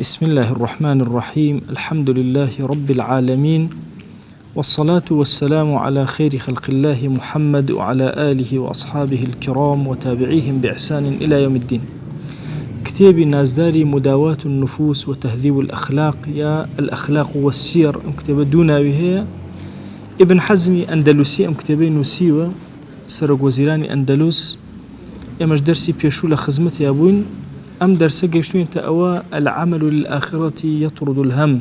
بسم الله الرحمن الرحيم. الحمد لله رب العالمين، والصلاة والسلام على خير خلق الله محمد وعلى آله وأصحابه الكرام وتابعيهم بإحسان إلى يوم الدين. كتاب نازداري مداواة النفوس وتهذيب الأخلاق، يا الأخلاق والسير، كتاب دونا وهي ابن حزمي أندلسي، كتابين نسيوة سرق وزيراني أندلس. يمش درسي بيشو لخزمتي أبوين أم درسي قيشتوين تأوى العمل للآخرة يطرد الهم،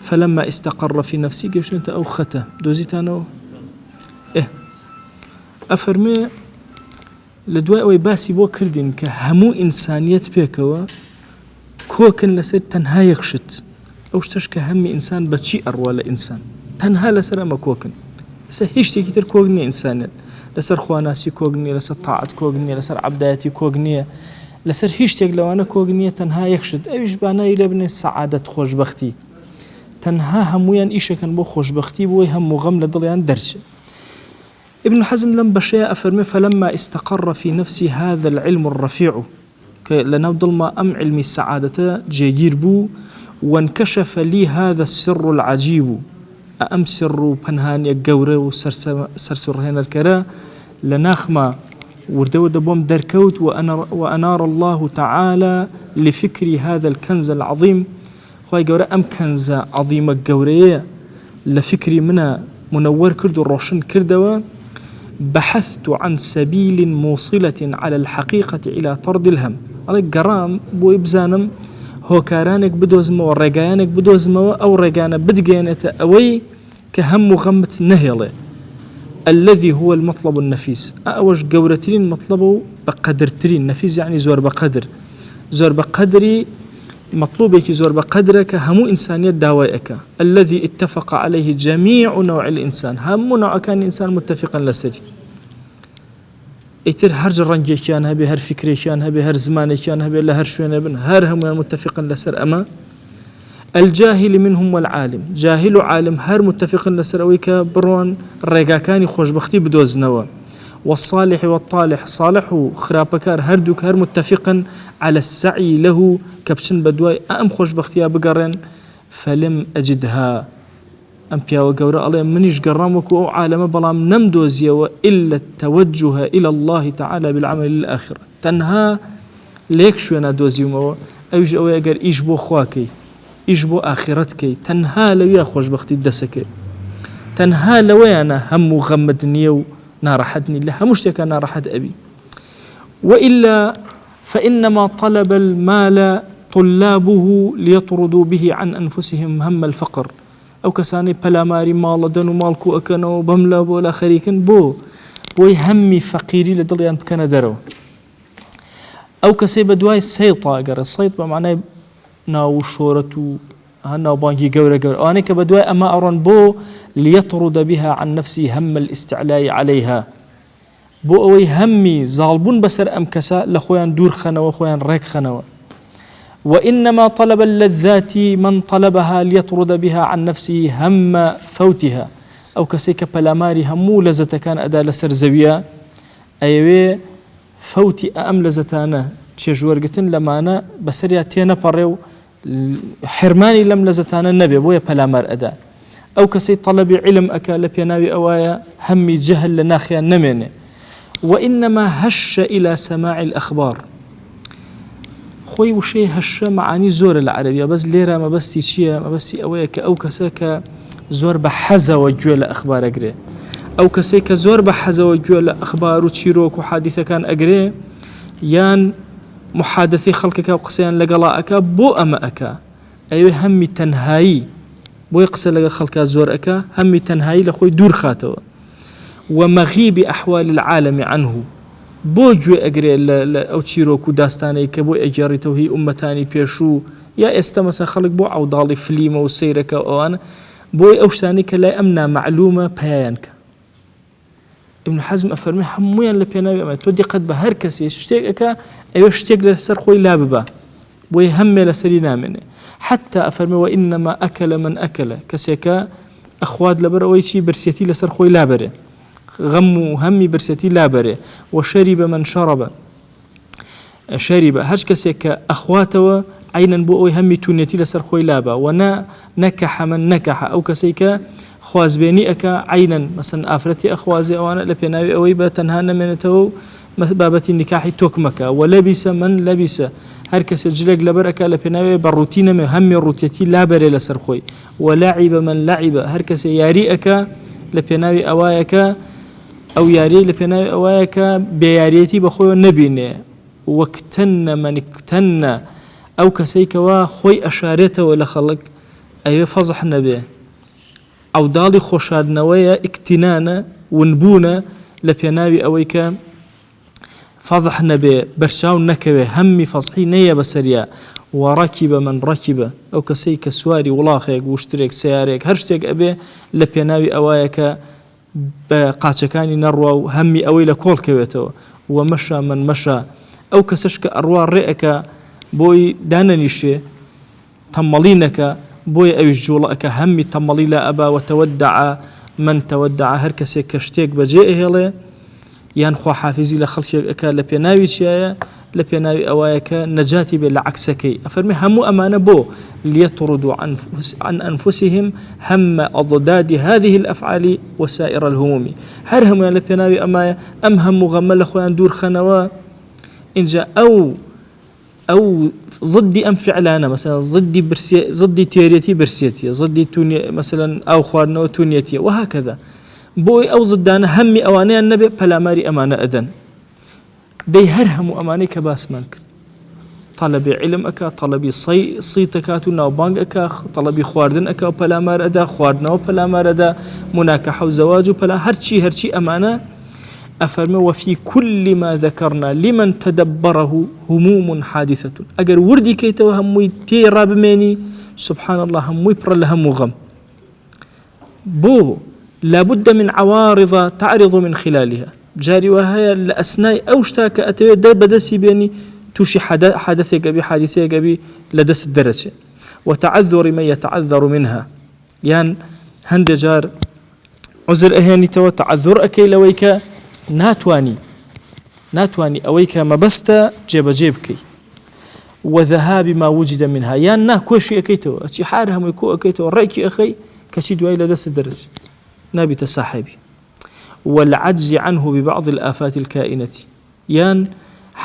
فلما استقر في نفسي قيشتوين تأو خته دوزيتانو أفرمي لدواء ويباسي بو كردين كهمو إنسانية بيكوا كوكن لسر تنها يخشت أوشتش كهمي إنسان بتشي أروال إنسان تنها لسر أما كوكن لسر هيشتي كتر كوغني إنسانية، لسر خواناسي كوغني، لسر طاعت كوغني، لسر عبداتي كوغني، لسر هیچ تێک لەوانە کۆگنیە تەنها یەخشت ئەویش بانایی لێ بنێ سەعادەت خۆشبەختی، تەنها هەمویان ئیشەکەن بۆ خۆشبەختی بۆی هەموو غەم لە دڵیان دەرچێ. ابن حزم لەم بەشەیە ئەفەرمێ فلما استقر في نفسي هذا العلم الرفيع، کە لەناو دڵما ئەم علمی سەعادەتە جێگیر بوو، وانكشف لي هذا السر العجيب، ئەم سر و پەنهانیە گەورە و سەرسوڕهێنەرکەرە لە ناخما وردود بوم دركوت وأنار الله تعالى لفكري هذا الكنز العظيم. خواهي قورا أم كنز عظيمة قورية لفكري منا منور كردو روشن كردوا. بحثت عن سبيل موصلة على الحقيقة إلى طرد الهم. على قرام بو إبزانم هو كارانك بدوزمه ورقايانك بدوزمه أو رقانا بدقينة أوي كهم غمة نهيلة الذي هو المطلب النفيس. أوج قورتين مطلبه بقدرتين، نفيس يعني زور بقدر، زور بقدري مطلوبك زور بقدرك همو إنسانية داوائك الذي اتفق عليه جميع نوع الإنسان، همو نوع كان إنسان متفقا لسري إتر هر جرنجي كان هبي، هر فكري كان هبي، هر زماني كان هبي، لا هر شوين بن هر هم متفقا لسر. أما الجاهل منهم والعالم، جاهل وعالم هر متفق لسرويك برون الرقاكاني خوشبختي بدوز نوا، والصالح والطالح صالح وخرابكار هردوك هر متفقا على السعي له كبشن بدواي أم خوشبختيا بقرن. فلم أجدها أم بيا وقورا الله منيش قرامك أو عالم بلام نمدوزيا وإلا التوجه إلى الله تعالى بالعمل للآخرة. تنها ليك شو أنا دوزيومو أوج أو يقر إيش بو خواكي، إيش بو آخرتك، تنها لويا خوشبختي دسك، تنها لويا أنا هم غمدني ونارحتني لها مشتكى نارحت أبي. وإلا فإنما طلب المال طلابه ليطردوا به عن أنفسهم هم الفقر، أو كساني بلاماري مال دن ومالكو أكنو بملا ولا خريكن بو همي فقيري لدليان بكنا درو، أو كسي بدواي السيطة. أقر السيطة معناه ناو شورة هنا بانجي قورة أنا كبدواء أما أرون بو ليطرد بها عن نفسي هم الاستعلاء عليها، بو أوي همي زالبون بسر أم كسا لخوان دور خنوة وخوان ريك خنوة. وإنما طلب اللذات من طلبها ليطرد بها عن نفسه هم فوتها، أو كسيك بلاماري همو لزتا كان أدا لسر زويا أيوه فوتي أم لزتانا تشجورقتن لما أنا بسريا تينا بريو حرماني لم لزتانا النبي بويا بلامار أدا، أو كسي طلب علم أكا لبيناوي أوايا همي جهل لناخيا نميني. وإنما هش إلى سماع الأخبار. خوي وشي هش معاني زور العربية بس ليرة ما بس تيشيا ما بس أوايا كأو كساك زور بحزة وجوة أخبار أقري، أو كسيك زور بحزة وجوة أخبار وتشيروك وحادثة كان أقري، يان محادثي خلقك وقسيان لقلاءك بو أمأك أيوه همي تنهاي بو يقسي لقى خلقك زور أكا همي تنهاي لخوي دور خاتو. ومغيب أحوال العالم عنه بو جو أقري أو تشيروكو داستاني كبو أجاري توهي أمتاني بيشو يا استمسا خلق بو عوضالي فليمة وسيرك وأنا بو أوشتاني كلا أمنا معلومة بيانك. ابن حزم أفرمي همويان لبيناوي أما تودي قد بهر كسي اشتيك أيوه اشتيك لسر خوي لاببا بوي هم لسرينا منه. حتى أفرمي وإنما أكل من أكل كسيكا أخواد لبر ويشي برسيتي لسر خوي لابره، غم همي برسيتي لابره. وشرب من شرب هج كسيكا أخواته عينا بو همي تونيتي لسر خوي لابا ونا نكح من نكح أو كسيك خوازبيني أكا عينا مثلا آفرتي أخوازي أوانا لبيناوي أوي بتنهانا من تو بابة النكاح توكمك ولبس من لبس هر کس جلق لبرك لبناوي بروتين من هم روتيتي لابر لسر خوي ولعب من لعب هر کس ياريك لبناوي أوايك أو ياري لبناوي أوايك بياريتي بخوي نبينه واكتن من اكتن أو كسيك خوي أشارته ولا خلق أي فضح نبيه أو دالي خوشاد نويا اكتنانا ونبونا لبناوي أويك فضح نبي برشاو نكبه همي فصحي نية بسريا وركب من ركب أو كسيك سواري ولاخيك واشتريك سياريك هرشتيك أبي لبناوي أوايك بقاتشكاني نروا همي أوي لكول كبيتو ومشى من مشى أو كسشك أروار رئك بوي داننيشي تملينك بوي أو جولك همي تملي لا أبا وتودع من تودع هركسي كشتيك بجئه لي ينخو حافزي لخلشك لبيناوي شيء لبيناوي أوايك نجاتي بالعكسكي أفرمي هم أمانة بو ليطردوا عن أنفسهم هم أضداد هذه الأفعال وسائر الهموم هرهم لبيناوي أما أم هم غمل أخوان دور خنوا إن جاء أو ضدي أم فعلانا مثلا ضدي تيريتي برسيتي ضدي توني مثلا أو خوارنا وتونيتي وهكذا بوي أو ضدانا همي أواني النبي بلا ماري أمانة أدن دي هرهم أماني كباس منك طلبي علم أكا طلبي صيتكاتو ناوبانج أكا طلبي خواردن أكا بلا مار أدا خواردنا وبلا مار أدا مناكحة وزواج بلا هرشي أمانة أفرمي وفي كل ما ذكرنا لمن تدبره هموم حادثة أجر وردي كيتو هموي تيرا بميني سبحان الله هموي بر لهم غم بو لابد من عوارض تعرض من خلالها جاري وهي لأسناء أوشتاك أتوي بدسي بيني توشي حدثك بي حادثك بي لدس الدرجة وتعذر من يتعذر منها يعني هند جار عذر أهاني تو تعذر أكي لويك ناتواني أويك ما بست جيبكي وذهاب ما وجد منها يعني نا كوشي أكيتو أشي حارهم يكو أكيتو رأيكي أخي كشي دواي لدس الدرجة نبي تصاحبي والعجز عنه ببعض الآفات الكائنة يان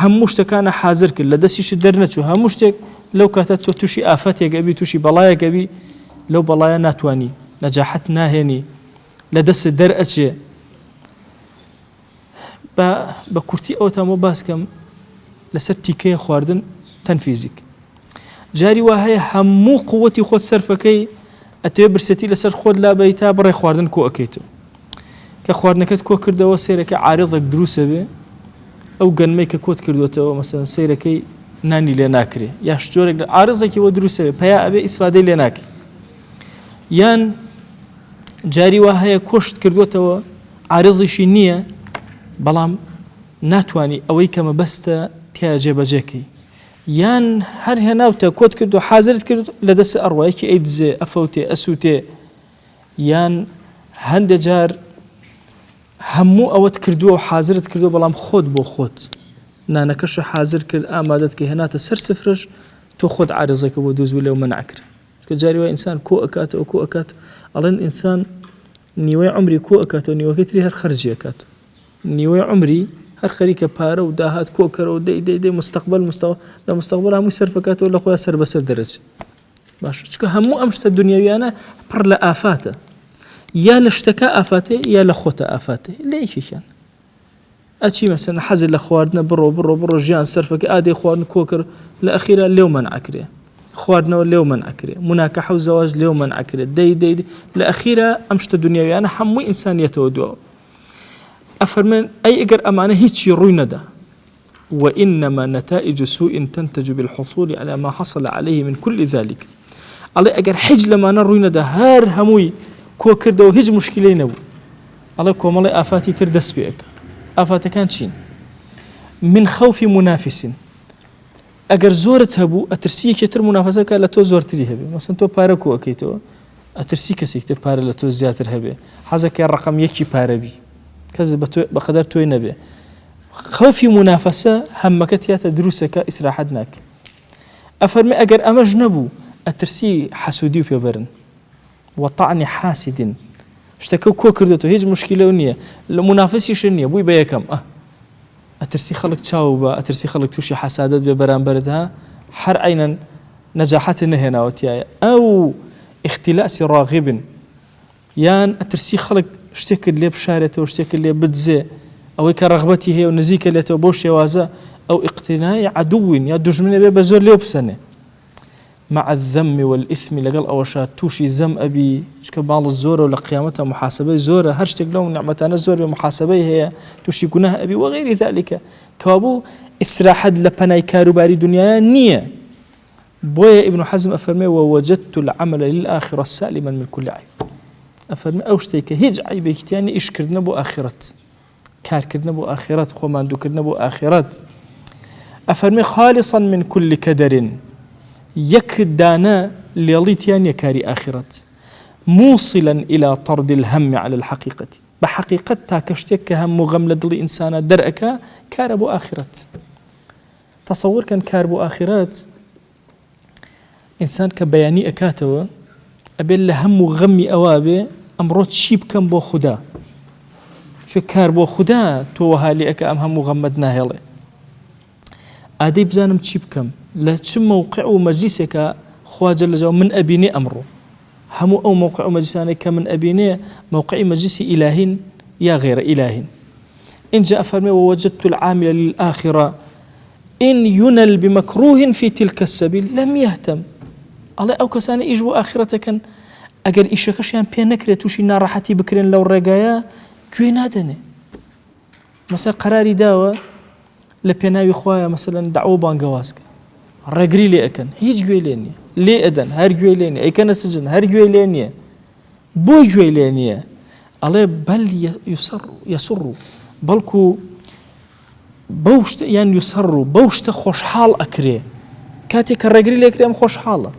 همشتك أنا حاضرك لدسيش درنتو همشتك لو كاتت توشي آفات قبي توشي بلايا قبي لو بلايا ناتواني نجاحتنا هني لدس درأتش بكرتي أو تامو باسكم لسرتيكي خواردن تنفيذك جاري وهي همو قوتي خود صرفكي أتوي برستي لسر خود لا بيتا بري خواردن كو أكيتو كخواردنكت كو كردو سيرك عارضك دروسه به أو جنميك كوت كردوته مثلا سيرك ناني لناكري ياش جورك عارضك ودروسه بيا أبي إسفادي لناك يان جاري وهي كشت كردوته عارضي شينية بلام ناتواني أويك ما بست تياجب جاكي يان هر هناوتا كوت كردو حاضرت كردو لدس أروايك أيدزي أفوتي أسوتي يان هند جار همو أوت كردو حاضرت كردو بلام خود بو خود نانكش حاضر كرد آمادت كي هنا تسر سفرش تو خود عارضك ودوز ولا ومنعكر كجاري إنسان كو أكات أو كو أكات ألين إنسان نيوي عمري كو أكات ونيوي كتري هر خرجي أكات نيوي عمري هر خريكة بارا وداهات كوكر ودي مستقبل همو سرفكات ولا خويا سر بسر درجة باش شكو همو أمشت الدنيا أنا بر لآفاته يا لاشتكى آفاته يا لخوتا آفاته ليش كان أشي مثلا حزن لخواردنا برو جيان سرفك آدي خواردنا كوكر لأخيرا اليوم أنعكره خواردنا اليوم أنعكره مناكحة وزواج اليوم أنعكره دي لأخيرا أمشت الدنيا أنا حمو إنسانية ودعو أفرمن أي إجر أمانة هيك يروينا ده وإنما نتائج سوء تنتج بالحصول على ما حصل عليه من كل ذلك على أجر حج لما نروينا ده هار هموي كو كردو هج مشكلة نبو على كومالي آفاتي تردس بيك آفاتي كان شين من خوف منافس أجر زورت هبو أترسيك يتر منافسك لتو زورت لي هبي مثلا تو باركو أكيتو أترسيك سيكتر بار لتو زياتر هبي حزك الرقم يكي باربي كذا بقدر توي نبي خوف منافسة همك تيات دروسك إسراحتناك أفرمي أجر أمج نبو أترسي حسودي وبيبرن وطعن حاسد اشتكوا كوكردته هيج مشكلة ونية المنافسي شنية بوي بيكم أترسي خلق تشاوبا أترسي خلق توشي حسادات ببران بردها حر أين نجاحات هنا وتيايا أو اختلاس راغب يان أترسي خلق اشتكي اللي بشارته واشتكي اللي بدزي أو كرغبتي هي ونزيك اللي تبوش يوازا أو اقتناء عدو يا دجمن بزور ليه بسنة مع الذم والإثم لقال أوشات توشي زم أبي شكبال الزورة ولا قيامتها محاسبة زورة هرشتك لهم نعمتنا الزورة بمحاسبة هي توشي جناه أبي وغير ذلك كابو إسراحد لبناي كاروباري دنيا نية بويا ابن حزم أفرمي ووجدت العمل للآخرة سالما من كل عيب أفرمي أوشتيك هيج عيبك تاني إيش كردنا بو آخرت كار كردنا بو آخرت خوماندو كردنا بو آخرت أفرمي خالصا من كل كدر يكدانا ليليتيان يكاري آخرت موصلا إلى طرد الهم على الحقيقة بحقيقتها كشتك هم مغملد لإنسان درأك كاربو آخرت تصور كان كاربو آخرت إنسان كبياني أكاتوا أبين لهم غمي أوابي أمرت شيب كم بو خدا شو كاربو خدا توها لك أم هم غمدنا هلا أدي بزانم شيب كم لا شو موقع ومجلسك خواجة لجوا من أبيني أمره هم أو موقع مجلسانك من أبيني موقع مجلس إله يا غير إله إن جاء فرمي ووجدت العامل للآخرة إن ينل بمكروه في تلك السبيل لم يهتم الله أو كسان إجوا آخرتك أجر إيشكشيان بينكرت وشي نارحتي بكرين لو رجايا جوينادني مثلا قراري داوة لبيناوي خوايا مثلا دعوة بانجواسك رجري لي أكن هيج جويليني لي أدن هر جويليني أي كان سجن هر جويليني بو جويليني الله بل يسر بلكو بوشت يعني يسر بوشت خوش حال أكري كاتك الرجري لي أكريم خوش حاله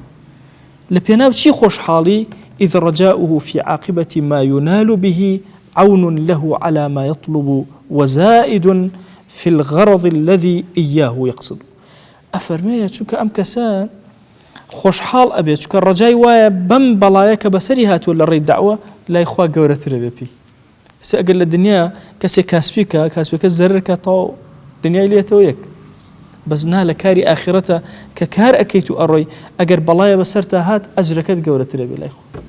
لبيناو شي خوش حالي إذ رجاؤه في عاقبة ما ينال به عون له على ما يطلب وزائد في الغرض الذي إياه يقصد أفرمي شوك أم كسان خوش حال أبي شوك الرجاي وايا بم بلايك بسريهات ولا ريد دعوة لا يخوا قورة ربي سأقل الدنيا كسي كاسبيكا الزرركا طاو دنيا إليه تويك بس نال كاري آخرته ككار أكيتو أروي أجر بلايا بسرتها هات أجركت قورة ربي لا يخوا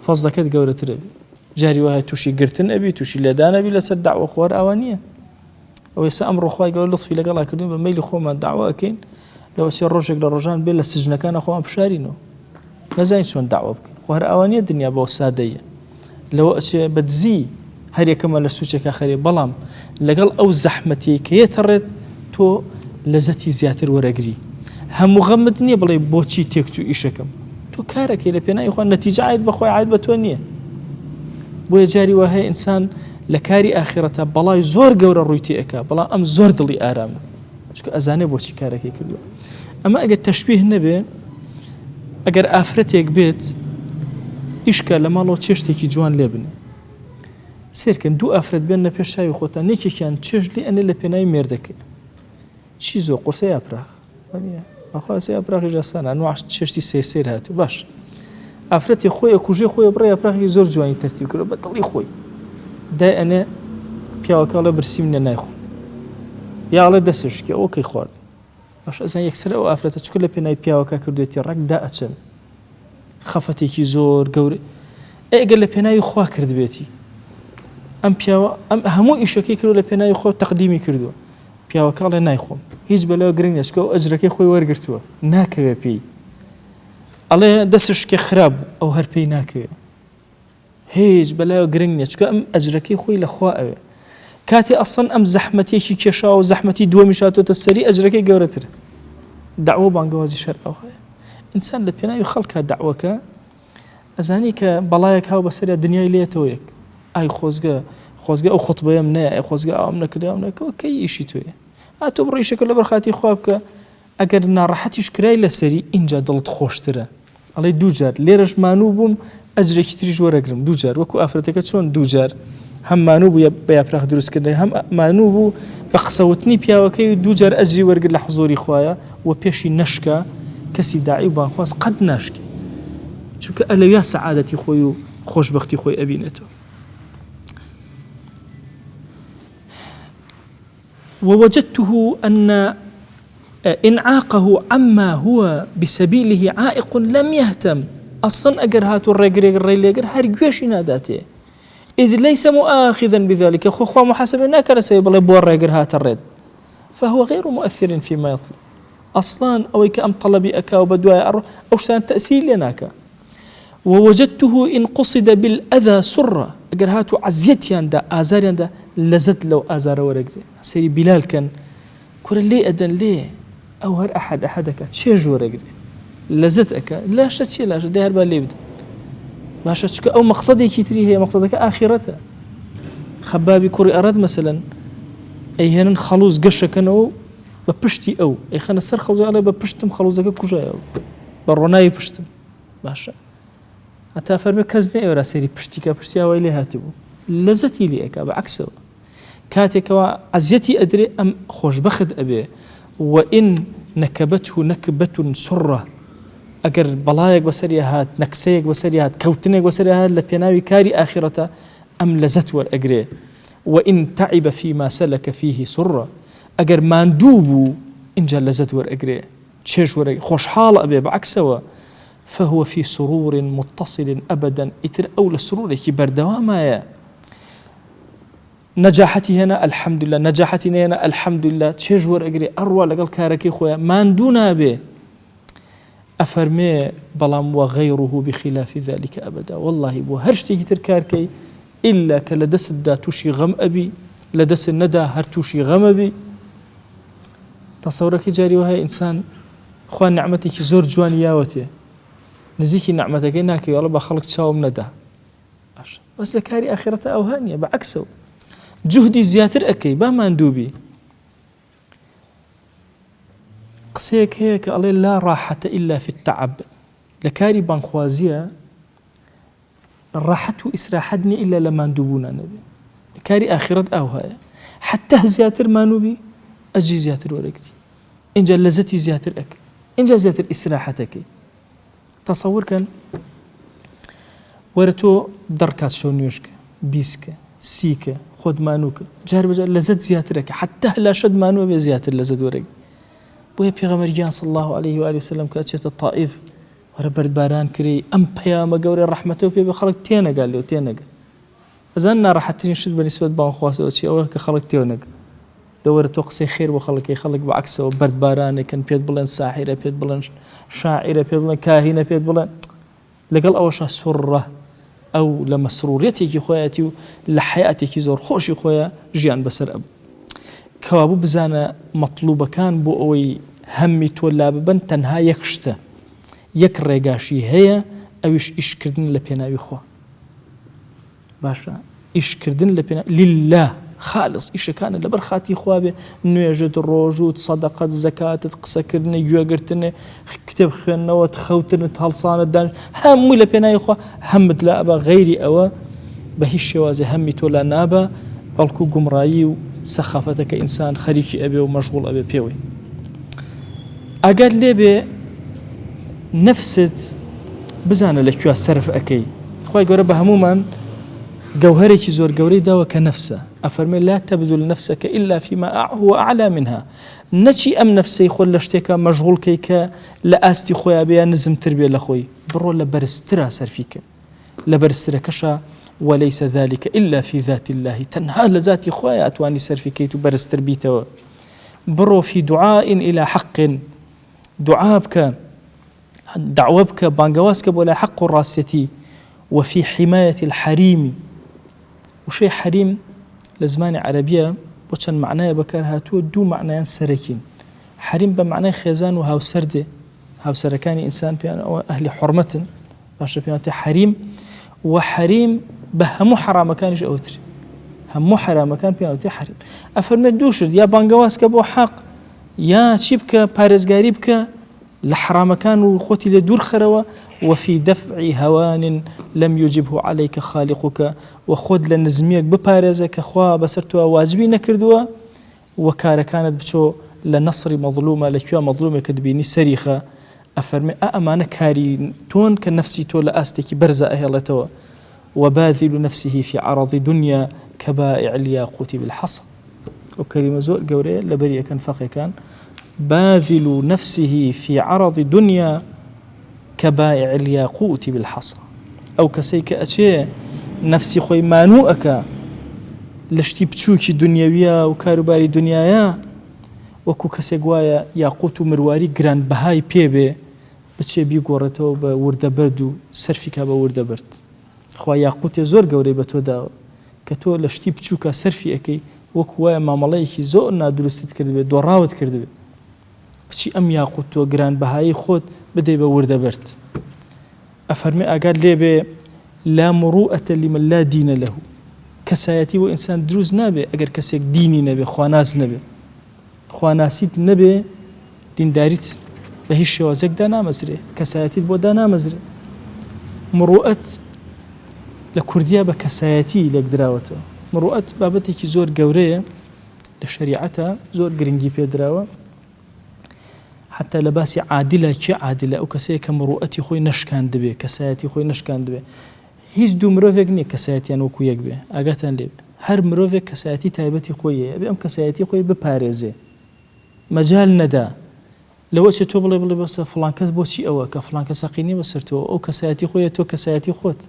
فضلكت قورة ربي جاري وهاي توشي قرتن أبي توشي لدان أبي لسر دعوة خوار أوانية أو يسأمر أخوي قال لطفي لقلا كردون بميل أخوه ما الدعوة أكين لو أشير رجل للرجال بين السجن كان أخوه بشارينه نزاين شو الدعوة بكين خوار أوانية الدنيا بوسادية لو أشير بتزي هري كمان لسوتشك آخري بلام لقال أو زحمتي كي ترد تو لذتي زياتر ورقري هم مغمدني بلاي بوتشي تيكتو إيشكم تو كارك إلى بينا يخوان نتيجة عايد بخوي عايد بتونية بوي جاري وهي إنسان لكاري آخرته بلاي زور قورة رويتي إكا بلا أم زور دلي آرام شكو أزاني بوشي كاركي كله أما أجر تشبيه النبي أجر آفرتك بيت إشكال لما لو تشتكي جوان لبني سير كان دو آفرت بيننا بيشاي وخوتا نيكي كان تشجلي أني لبناي ميردك شيزو قرصي أبراخ أخوة سي أبراخ جاسانا أنواع تشتي سيسير هاتو باش آفرتي خويا كوجي خويا براي أبراخ زور جواني ترتيب كله بطلي خوي دا أنا بياوك الله برسيمنا نايخو يا الله دسش كي أوكي خوار باش أزان يكسر أو آفرته تشكل بيناي بياوك كردوتي رك دا أتشن خفتي كي زور قوري إيه قال بيناي خوا كرد بيتي أم بياو أم همو إيشكي كرو لبيناي خوا تقديمي كردو بياوك الله نايخو هيج بلاو قرين يسكو أجركي خوي ورقرتوا ناكوي بي الله دسش كي خراب أو هربي ناكوي هيج بلاو قرين يسكو أم أجركي خوي لخوا كاتي أصلا أم زحمتي كي كيشا وزحمتي دو مشاتو تسري أجركي قورتر دعوة بانقوازي شرع أو هاي إنسان لبيناي خلق دعوك أزانيك بلايك هاو بسري الدنيا إليه تويك أي خوزقة أو خطبة يمنع أي خوزقة أو أمنك دا أمنك وكي إشي تويه أتو بريشك اللي برخاتي خوابك أقر نارحتي شكراي لسري إنجا دلت خوشتره علي دوجار ليرش مانوبم أجري كتريج ورقرم دوجار وكو أفرتك شون دوجار هم مانوبو بيابراخ دروس كده هم مانوبو بقصوتني بياوكي دوجار أجري ورقر لحضوري خوايا وبيشي نشكا كسي داعي وبانخواز قد ناشكي چونك ألويا سعادتي خوي خوش بختي خوي أبينته. ووجدته أن إنعاقه عما هو بسبيله عائق لم يهتم أصلا أجر هاتو الرجل هرجوش ناداته إذ ليس مؤاخذا بذلك خو محاسبة ناكر سيب الله بور رجل هات الرد فهو غير مؤثر فيما يطلب أصلا أو كأم طلبي أكا وبدواء أو شان تأثير لناك. ووجدته إن قصد بالأذى سرة أجر هاتو عزيتي عند آزار عند لزت لو آزار ورجل سيري بلال كان كل ليه أدن ليه أو هر أحدك تشيج ورجل لزتك لا شيء لا ده هربا ليه بدن باشا تشك أو مقصدي كتري هي مقصدك آخرته خبابي كوري أراد مثلا أي هن خلوص قشة كانوا ببشتي أو أي خنا سر خلوص على ببشتم خلوصك كوجا أو بروناي بشتم باشا حتى فرمي كزني ورا سيري بشتي أويلي هاتبو لزتي لي أكا بعكسه كاتك وعزيتي أدري أم خوش بخد أبي وإن نكبته نكبة سرة أجر بلايك بسريهات نكسيك بسريهات كوتنك بسريهات لبيناوي كاري آخرته أم لزت والأجري وإن تعب فيما سلك فيه سرة أجر ماندوبو إن جل لزت والأجري تشيش ورق خوش حال أبي بعكسه فهو في سرور متصل أبدا إتر أول السرور كي بردوامايا نجاحتي هنا الحمد لله نجاحتي هنا الحمد لله تشيش ورق أروى لقل كاركي خويا ماندونا به أفرمي بلام وغيره بخلاف ذلك أبدا والله بو هرشتي تركاركي إلا كلدس الدا توشي غم أبي لدس الندى هرتوشي غم أبي تصورك جاري وهي إنسان خوان نعمتك زور جوان ياوتي نزيكي نعمتك إناكي والله بخلق تشاوم ندى بس لكاري آخرته أوهانية بعكسه جهدي زياتر أكي ما ندوبي قسيك هيك الله لا راحة إلا في التعب لكاري بانخوازية الراحة إسراحتني إلا لما ندوبونا نبي لكاري آخرت هاي حتى زياتر ما نبي أجي زياتر ورقتي إنجا لزتي زياتر أك إنجا زياتر إسراحتك تصور كان ورتو دركات شونيوشك بيسك سيك خود مانوك جار بجار لزت زياترك حتى لا شد مانو بزياتر لزت ورقتي بويا پیغمبر صلى الله عليه وآله وسلم كأتشت الطائف وربرد باران كري أم بياما قوري الرحمة وبيا خلق تينا قال له تينا أزلنا راح تنشد بالنسبة بانخواس أو شيء أو كخلق تينا دور توقسي خير وخلق يخلق بعكسه وبرد باران كان بيد بلن ساحرة بيد بلن شاعرة بيد بلن كاهنة بيد بلن لقال أوشا سرة أو لمسروريتك خواتي لحياتك زور خوش خويا جيان بسر أب كوابو بزانا مطلوبة كان بو أوي همي تولا ببن تنها يكشته يك رقاشي هي أويش إش كردن لبيناوي خوا باشا إش كردن لبيناوي لله خالص إيش كان لبرخاتي خوابه نيجد الروجود صدقة زكاة تقصى كردني جوجرتني كتب خنوة خوتن تهلصان الدان هم لبيناوي خوا همد لا أبا غيري أوا بهش وازي همي تولا نابا بلكو قمرايو سخافتك إنسان خريكي أبي ومشغول أبي بيوي أقال لي بي نفست بزانا لكيوا سرف أكي خواهي قرب هموما جوهري زور قوري داوة كنفسه أفرمي لا تبذل نفسك إلا فيما هو أعلى منها نشي أم نفسي خلشتك مشغول كيكا لأستي خويا بيا نزم تربية لخوي برو لبرسترا سرفيك لبرسترا كشا وليس ذلك إلا في ذات الله تنهى لذاتي خويا أتواني سرفيكيت برستر بيتو برو في دعاء إلى حق دعابك دعوبك بانقواسك ولا حق الراسيتي وفي حماية الحريم وشي حريم لزمان عربية وشان معناه بكر هاتو دو معناه سركين حريم بمعناه خيزان وهاو سردة هاو سركاني إنسان بيان أهل حرمة باشا بيان حريم وحريم بهمو حرام كانش أوتري همو حرام كان بيان حريم أفرمي دوشد يا بانقواسك بو حق يا شبك بارزقاري بك لحرام كان وخوتي لدور خروا وفي دفع هوان لم يجبه عليك خالقك وخود لنزميك ببارزك أخوة بسرتوا واجبي نكردوا وكار كانت بشو لنصر مظلومة لكيوا مظلومة كدبيني سريخة أفرمي أأمانة كاري تون كنفسي تولا أستكي برزة أهلتوا وباذل نفسه في عرض دنيا كبائع الياقوت بالحصى وكلمة زور قوري لبريا كان فقه كان باذل نفسه في عرض دنيا كبائع الياقوت بالحصى أو كسيك أشياء نفسي خوي مانوءك لشتي بتشوكي دنيوية وكاروباري دنيايا وكو کەسێک وایە یاقوت و مرواری گرانبەهای پێبێ بچێ بیگۆڕێتەوە بە وردەبەرد و سەرفی کا بە وردەبەرد خوا یاقوتێ زۆر گەورەی بە تۆ داوە کە تۆ لە شتی بچووکە سەرفی ئەەکەی وەکو وایە مامەڵەیەکی زۆر نادروستت کردبێ دۆڕاوت کردبێ بچی ئەم یاقوت تۆ گرانبەهایی خۆت بدەی بە وردەبەرد ئەفەرمێ ئاگات لێبێ لا مروءة لمن لا دين له کەسایەتی و ئینسان دروست نابێ ئەگەر کەسێک دینی نەبێ خواناز نەبێ خواناسیت نەبێ دینداریت بە هیچ شێوازێکدا نامەزرێ کەسایەتیت بۆ دا نامەزرێ مروءەت لە کوردیا بە کەسایەتی لێک دراوەتەوە مروءەت بابەتێکی زۆر گەورەیە لە شەریعەتە زۆر گرنگی پێدراوە حتى لە باسی عادلە کێ عادلە ئەو کەسەیە کە مروءەتی خۆی نەشکان دەبێ کەسایەتی خۆی نەشکان دەبێ هیچ دوو مرۆڤێک نییە کەسایەتیان وەکو یەک بێ ئاگاتان لێ هەر مرۆڤێک کەسایەتی تایبەتی خۆی هەیە ئەبێ ئەم کەسایەتی خۆی بپارێزێ مەجال نەدا لەوە چێ تۆ بڵێ بەسە فڵان کەس بۆچی ئەوە کە فڵان کەس سەقینی بەسەرتەوە ئەو کەسایەتی خۆیە تۆ کەسایەتی خۆت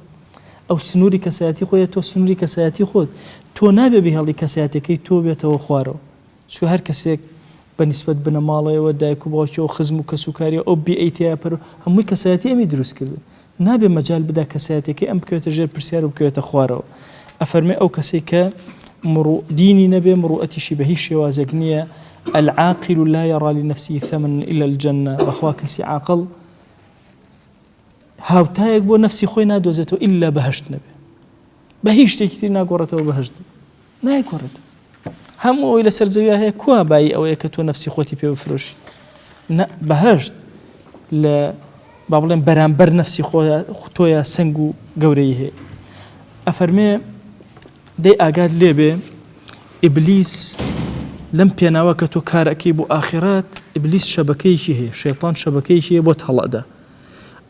ئەو سنووری کەسایەتی خۆیە تۆ سنووری کەسایەتی خۆت تۆ نابێ بهێڵی کەسایەتەکەی تۆ بێتەوە خوارەوە چۆ هەر کەسێک بەنسبەت بنەماڵەوە دایک و باوکیەوە خزم و کەسوکاریە ئەو بیئیتیا پەر هەمووی کەسایەتی ئەمی دروست کردو نابێ مەجال بدا کەسایەتەکەی ئەم بکەوێتە ژێر پرسیار و بکەوێتە خوارەوە ئەفەرمێ ئەو کەسێک کە دینی نەبێ مروءەتیشی بە هیچ شێوازێک نییە العاقل لا يرى لنفسه ثمنا إلا الجنة بخوا كسي عاقل هاوتایەک بۆ نفسی خۆی نادۆزێتەوە إلا بەهشت نەبێ بە هیچ شتێکی تر ناگۆڕێتەوە بەهشت نایگۆڕێت هەموو ئەوەی لەسەر زەویا هەیە کوا بای ئەوەیە کە تۆ نفسی خۆتی پێ بفرۆشی بەهشت لە با بڵێن بەرامبەر نفسی تۆیە سەنگ و گەورەی هەیە ئەفەرمێ دەی ئاگات لێبێ ئیبلیس لەم پێناوە کە تۆ کارەکەی بۆ ئاخرات ئیبلیس شەبەکەیەکی هەیە شەیطان شەبەکەیەکی هەیە بۆت هەڵەدا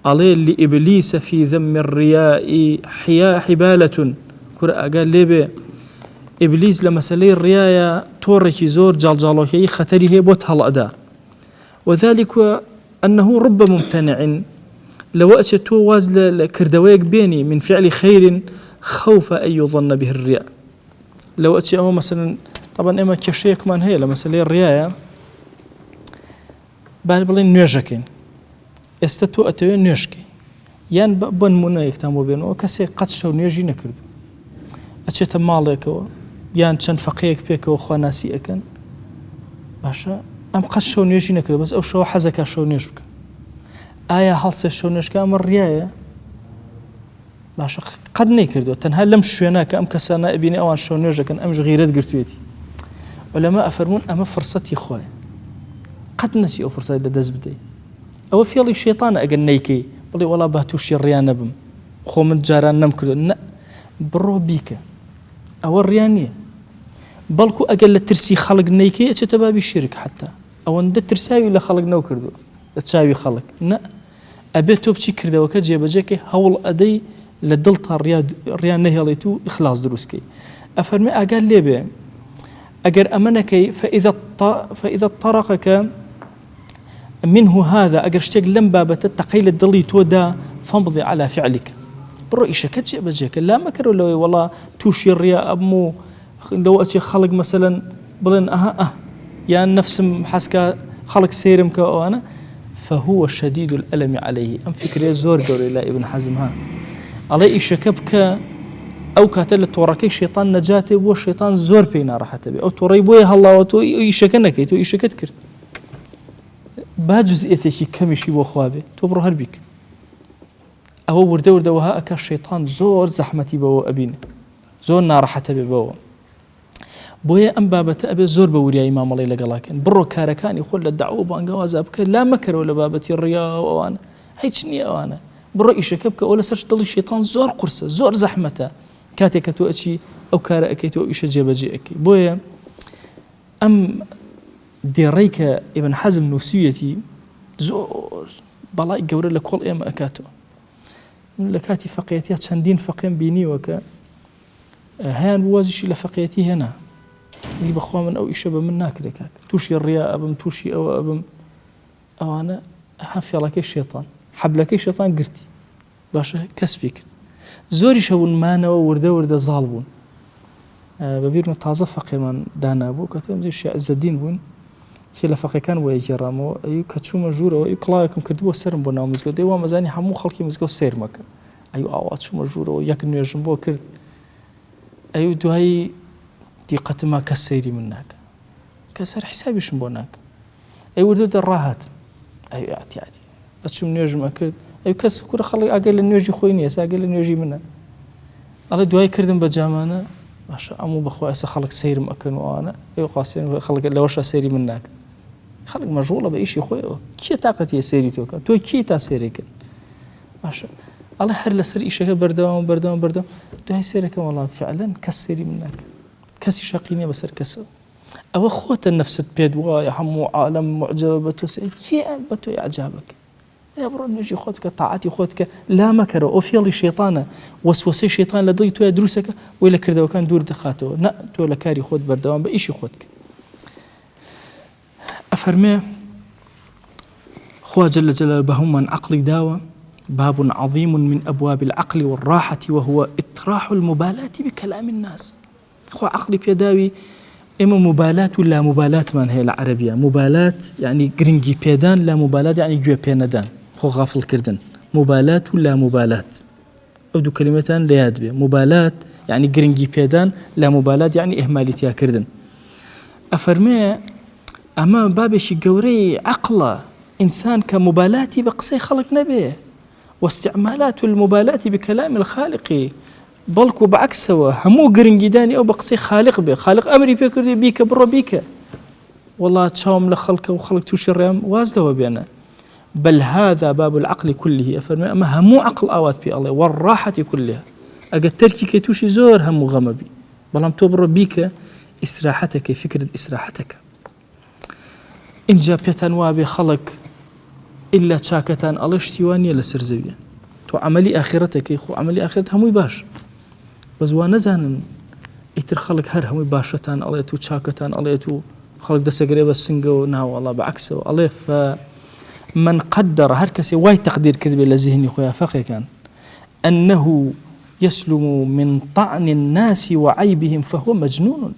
ئەڵێ لئیبلیس فی ذەم الریا حبالة کورە ئاگات لێبێ ئیبلیس لە مەسەلەی ڕیایە تۆڕێکی زۆر جاڵجاڵۆکەی خەتەری هەیە بۆت هەڵەدا وذلك أنه رب ممتنع لو أتى واز لكردويك بيني من فعل خير خوف أن يظن به الرياء لو أتى أو مثلا طبعا إما كشيك من هي لمثلا الرياء بالبلين نيجكين استتو أتوين نيجكي يان بن منا يكتموا بينه وكسي قد شو نيجي نكرد أتى تمالك يان كان فقيك بيك وخواناسي أكن باشا أم قد شو نيجي نكرد بس أو شو حزك شو نيجك آية هەڵسێ شەونێشکە ئەمە ڕیایە باشە قەت نەیکردووە تەنها لەم شوێنە کە ئەم کەسانە ئەبینێ ئەوان شەونێژەکەن ئەمش غیرەت گرتوێتی وەلەمە ئەفەرموون ئەمە فرسەتی خۆیە قەت نەچی ئەو فرسەت لەدەست بدەیت ئەوە فێڵی شەیطانە ئەگەر نەیکەی بڵێ وەڵا با تووشی ڕیا نەبم خۆ من جاران نەمکردو نە بڕۆ بیکە ئەوە ڕیا نییە بەڵکو ئەگەر لە ترسی خەڵک نەیکەی ئەچێتە بابی شیرک حتا ئەوەندە ترساوی لە خەڵک نەوکردووە لە چاوی خەڵک نە ئەبێت تۆ بچی کردەوەکە جێبەجێکەی هەوڵ ئەدەی لە دڵ تا ڕیان نەهێڵێت و ئیخلاص دروستکەی ئەفەرمێ ئاگات لێبێ ئەگەر ئەمە نەکەی فإذا طرقك منه هذا ئەگەر شتێک لەم بابەتە تەقەی لە دڵی تۆدا فامضي على فعلك بڕۆ ئیشەکەت جێبەجێکە لا مەکەرەوە لەوەی وەڵا تووشی ڕیا ئەبم و لەوە ئەچێ خەڵک مەسەلەن بڵێن ئەها یان نفسم حەسکە خەڵک سێرم کە ئەوانە فهو شديد الألم عليه أم فكرة زور قولي لا ابن حزم ها عليه إشكبك أو كاتل توركي شيطان نجاته والشيطان زور بينا راح تبي أو تريبوه الله وتو يشكنك تو يشكت كرت باجزئتك كم شيء وخوابه تبرو هربك أو ورده وها أك الشيطان زور زحمتي بو أبين زور نار تبي بو بويا أم بابة أبي زور بوريا إمام الله لقلاكن برو كاركاني خل الدعوة بانجواز أبك لا مكر ولا بابة الرياء وأنا هيجني أنا برو إيشكبك ولا سرش ضل الشيطان زور قرصة زور زحمته كاتك توأشي أو كارك تو إيش جبجيك بويا أم ديريك ابن حزم نفسيتي زور بەڵای گەورە لە کۆڵ ئێمە ئەکاتەوە. من لە کاتی فەقیهەتیە چەندین فەقیهم بینیوە کە هەیان وازیشی لە فەقیهەتی هێنا، دی بەخوا من ئەو ئیشە بە من ناکرێ کاک، تووشی ڕیا ئەبم، تووشی ئەوە ئەبم، ئەوانە فێڵەکەی شێتان، حەبلەکەی شێتان گرتی، باشە کەسبی کرد. زۆریش هەبوونمانەوە وردە وردە زاڵ بوون. بەبیرمە تازە فەقێمان دانابوو کە تێم شیع عەزەدین بوون، کە لە فەقێکان وایە گێڕامەوە، ئەی کە چوومە ژوورەوە ئەی کڵاوێکم کردبووە سەرم بۆ ناو مزگەوت، دەی وا مەزانی هەموو خەڵکی مزگەوت سێرمەکە، ئەی ئاوا چوومە ژوورەوە یەک نوێژم بۆ کرد، ئەی دوایی دیقەتما کەس سەیری من ناکە، کەسەر حیسابیشم بۆ ناکە، ئەی وردە ڕاهاتم، ئەی ئاتیاتی ئەچوم نوێژم ئەکرد، ئەی کەس کوورە خەڵک ئاگەی لە نوێژی خۆی نییە، ئاگەی لە نوێژی منە، ئەڵێ دوای کردم بە جامانە، باشە ئەموو بەخوا ئێستا خەڵک سەیرم ئەکەن و ئەوانە، ئەی قاسێن خەڵک لەوەشە سەیری من ناکە، خەڵک مەشغوڵە بە ئیشی خۆیەوە، کێ تاقەتی سەیری تۆکە، تۆ کی تا سەیرێکن، باشە ئەڵێ هەر لەسەر ئیشەکە بەردەوام دوای سەیرەکەم وەڵام فعلەن کەس سەیری من ناکە، کەسی شەقی نییە بەسەر کەسە، ئەوە خۆتە نەفست پێت وایە هەموو عالەم معجەبە بە تۆ، کێ بە تۆ ئەعجابەکە، یا بڕۆ نوێژی خۆت بکە، تاعاتی خۆت بکە، لا مەکەرەوە، ئەو فێڵی شەیطانە، وەسوەسەی شەیطان لە دڵی تۆیە دروستەکە، وەی لە کردەوەکان دوور دەخاتەوە، نە تۆ لە کاری خۆت بەردەوام بە ئیشی خۆت بکە. ئەفەرمێ خوا جل جلاله بهمن عقلي داوى باب عظيم من أبواب العقل والراحة وهو إطراح المبالاة بكلام الناس. خو عقلي بيداوي إما مبالاة ولا مبالاة من هي العربية، مبالاة يعني جرينجي بيدان، لا مبالاة يعني جوا بيندان، خو غافل كردن، مبالاة ولا مبالاة أو دو كلمتان لياد بيه، مبالاة يعني جرينجي بيدان، لا مبالاة يعني إهماليتيا كردن. أفرمي أما بابشي جوري عقله إنسان كمبالاتي بقصي خلق نبيه، واستعمالات المبالاة بكلام الخالق بلكو بعكسه همو قرنجداني أو بقصي خالق به، خالق أمري بيكردي بيك برو بيك، والله تشاوم لخلقه وخلق توشي الريام وازله بينا، بل هذا باب العقل كله. أفرمي أما همو عقل آوات بي الله والراحة كلها، أقد تركي كي توشي زور همو غمبي، بلام تبرو بيك إسراحتك، فكرة إسراحتك. إن جا بيتان وابي خلق إلا تشاكتان الله اشتوانية لسرزوية، تو عملي آخرتك يخو عملي آخرت هموي باش، بس وانا زانن يتر خلق هر هموي باشتان الله تو تشاكتان الله تو خلق دسا قريبا السنقو نهو والله بعكسه الله. فمن قدر هركسي واي تقدير كذبي لذهني خويا فقه كان أنه يسلم من طعن الناس وعيبهم فهو مجنون.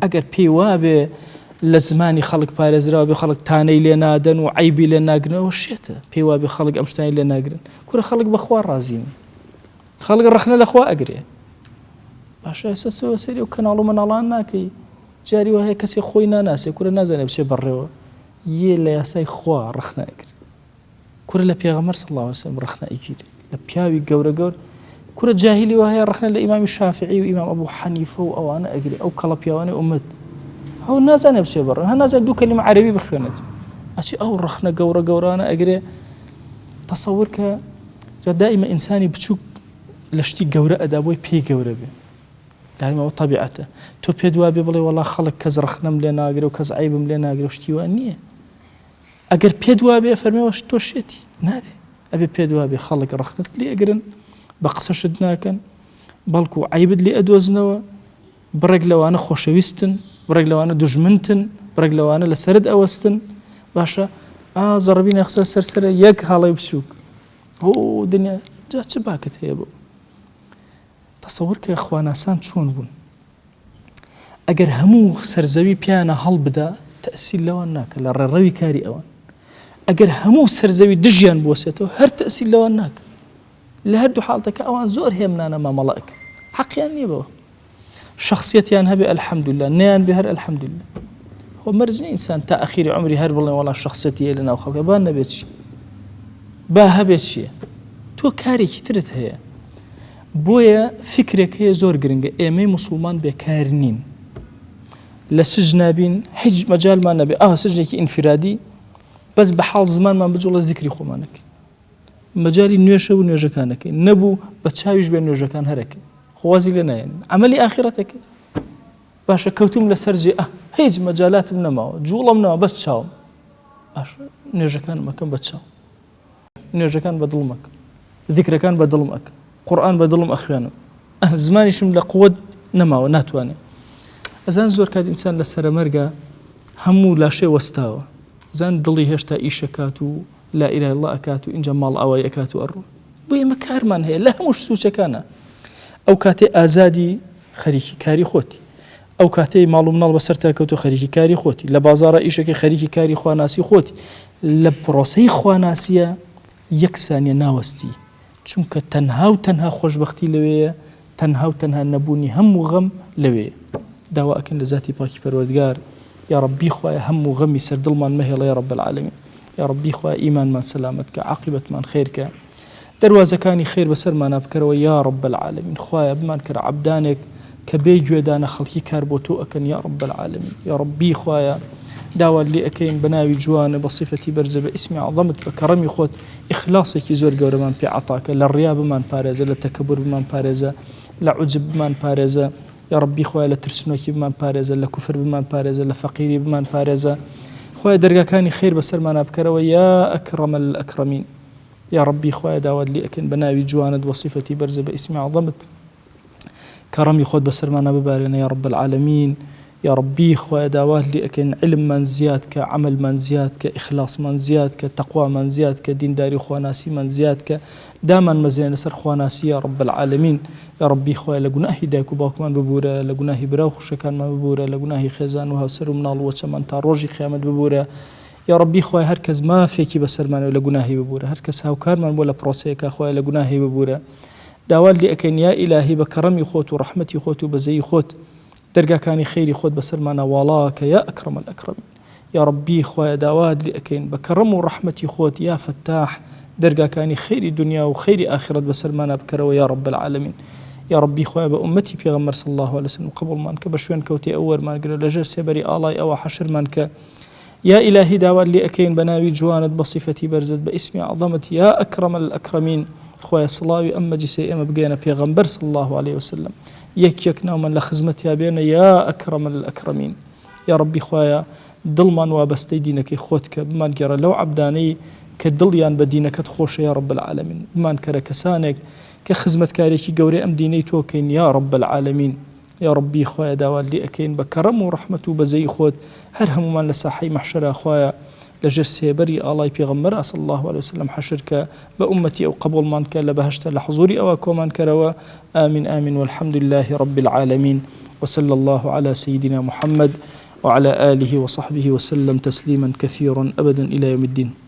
أقر بيوابي لزماني خلق بارزرا بخلق تاني لنادن وعيبي لناقرن وشيته بيوا بخلق امشتاني لناقرن كل خلق بخوار رازين خلق الرخنا الاخوة اقري باشا اساسو سيري وكانالو من الله ناكي جاري وهي كسي خوينا ناس كل نازل بشي بريوا يلا يا ساي خوا رخنا اقري كل لا بيغمر صلى الله عليه وسلم رخنا اجيري لبياوي قور كل جاهلي وهي رخنا الامام الشافعي وامام ابو حنيفه او انا اقري او كلا بيواني امت هو الناس أنا بشي برا، هالناس دو كلمة عربي بخيانته، أشي أو رخنا قورة أنا أقرأ تصورك دائما إنساني بتشوك لشتي قورة أدابوي بي قورة بي، دائما وطبيعته، تو بيدوا بيبلي والله خلق كز رخنا ملينا أقرأ وكز عيب ملينا أقرأ وشتي وأنية، أقر بيدوا بي فرمي وش توشيتي، نابي، أبي بيدوا بي خلق رخنا لي أقرن بقصة شدناكن، بالكو عيب اللي أدوزنوا برق لو أنا خوشويستن. برق لو أنا دجمنتن برق لو أنا لسرد أوستن باشا زربين يخسر سرسرة يك هلا يبشوك هو دنيا جات شباكت هي بو تصورك يا إخوانا سان شون بون أجر همو سرزوي بيانا هل بدا تأثير لو أناك للروي كاري أوان أجر همو سرزوي دجيان بوسيته هر تأثير لو أناك لهردو حالتك أوان زور هي منانا ما ملائك حقياني بو شخصيتي أنا هبي الحمد لله نيان بهر الحمد لله هو مرجني إنسان تأخير عمري هرب الله والله شخصيتي لنا وخلق بان نبيتشي باه بيتشي تو كاري كترت هي بويا فكرك هي زور قرنجة إيمي مسلمان بكارنين لسجنابين حج مجال ما نبي سجنك انفرادي بس بحال زمان ما بجوا ذكري خمانك مجالي نيوشة ونيوشة كانك نبو بتشاويش بين نيوشة كان هرك خوازي لنا يعني عملي آخرتك باشا كوتم لسرجي هيج مجالات من ما جولا من ما بس تشاوم نيوشة كان ما كان بتشاوم نوێژەکان بە دڵم ئەکەم، ذیکرەکان بە دڵم ئەکەم، قورئان بە دڵم ئەخوێنم، زمانیشم لە قووەت نەماوە ناتوانێت. ئەزان زۆر کات ئینسان لە سەرەمەرگە هەموو لاشێ وەستاوە، زان دڵی هێشتا ئیشەکات و لا ئیلاهە ئیلڵا ئەکات و ئینجا ماڵ ئەوەی ئەکات و ئەڕۆ. بۆ ئێمە کارمان هەیە لە هەموو سوچەکانە. ئەو کاتێ ئازادی خەریکی کاری خۆتی، ئەو کاتەی ماڵ و مناڵ بەسەر تاکەوتو خەریکی کاری خۆتی، لە بازاڕە ئیشەکەی خەریکی کاری خواناسی خۆتی، لە پرۆسەی خواناسیە یەک سانیە ناوەستی، چونکە تەنها و تەنها خۆشبەختی لەوەیە، تەنها و تەنها نەبوونی هەموو غەم لەوەیە. داوا ئەکەن لە ذاتی پاکی پەروەردگار، یا ربی خوایە هەموو غەمی سەر دڵمان مەهێڵە یا رب العالمین، یا ربی خوایە ئیمانمان سەلامەت کە عاقبەتمان خێرکە، دەروازەکانی خێر بەسەرمانە بکەرەوە یا رب العالمین. خوایە بمان کرد عەبدانێک کە بێ گوێدانە خەڵکی کار بۆ تۆ ئەکەن یا رب العالمین. یا ربی خوایە داوا لێ ئەکەین بە ناوی جوانە بە صیفەتی بەرزە بە ئیسمی عەظەمت بە کەڕەمی خۆت ئیخلاسێکی زۆر گەورەمان پێ عەتاکە، لە ڕیا بمان پارێزە، لە تەکەبور بمان پارێزە، لە عوجب بمان پارێزە، یا ربی خوایە لە ترسنۆکی بمان پارێزە، لە کوفر بمان پارێزە، لە فەقیری بمان پارێزە. خوایە دەرگاکانی خێر بەسەرمانە بکەرەوە یا ئەکرەمە الئەکرەمین. یا ربی خوایە داوات لێ ئەکەین بە ناوی جوانت بە صیفەتی بەرزە بە ئیسمی عەظەمت کەڕەمی خۆت بەسەرمانە ببارێنە یا رب العالمین. یا ربی خوایە داوات لێ ئەکەین علممان زیاد کە، عەمەلمان زیاد کە، ئیخلاسمان زیاد کە، تەقوامان زیاد کە، دینداری خواناسیمان زیاد کە، دامان مەزێنە لەسەر خواناسی یا رب العالمین. یا ربی خوایە لە گوناهی دایک و باوکمان ببورە، لە گوناهی برا و خوشەکانمان ببورە، لە گوناهی خێزان و هاوسەر و مناڵ و وەچەمان تا ڕۆژی قیامەت ببورە. یا ربی خوایە هەر کەس مافێکی بەسەرمانەوە لە گوناهی ببورە، هەر کەس هاوکارمان بۆ لە پرۆسەیەکە خوایە لە گوناهی ببورە. داوات لێ ئەکەین یا ئیلاهی بە کەڕەمی خۆت و ڕەحمەتی خۆت و بەزەی خۆت دەرگاکانی خێری خۆت بەسەرمانە واڵاکە یا ئەکرەمە الئەکرەمین. یا ربی خوایە داوات لێ ئەکەین بە کەڕەم و ڕەحمەتی خۆت یا فتاح دەرگاکانی خێری دنیا و خێری ئاخرەت بەسەرمانە بکەرەوە یا رب العالمین. یا ربی خوایە بە ئومەتی پێغەمبەر صلی الله علیه وسلم قبوڵمان کە بە شوێن کەوتی ئەو وەرمانگرە لەژێر سێبەری ئاڵای ئەوە حەشرمان کە. یا ئیلاهی داوات لێ ئەکەین بە ناوی جوانت بە صیفەتی بەرزت بە ئیسمی عەظەمت یا ئەکرەمە الئەکرەمین. خوایە سڵاوی ئەم مەجلیسەی ئێمە بگەێنە پێغەمبەر صلی الله علیه وسلم، یەک ناومان لە خزمەتیا بێنە یا ئەکرەمە الئەکرەمین. یا ربی خوایە دڵمان وابەستەی دینەکەی خۆت کە، بمان گێڕە لەو عەبدانەی کە دڵیان بە دینەکەت خۆشە یا رب العالمین، بمان کەرە کەسانێک کە خزمەتکارێکی گەورەی ئەم دینەی تۆکەین یا رب العالمین. یا ربی خوایە داوات لێ ئەکەین بە کەڕەم و ڕەحمەت و بەزەی خۆت هەر هەمومان لە ساحەی مەحشەرە خوایە لەژێر سێبەری ئاڵای پێغەمبەر صلی الله علیه وسلم حەشر کە بە ئومەتی ئەو قبوڵمان کە لە بەهەشتە لە حضوری ئەوە کۆمان کەرەوە. آمین آمین والحمد لله رب العالمين وصلى الله على سيدنا محمد وعلى آله وصحبه وسلم تسليما كثيرا أبدا إلى يوم الدين.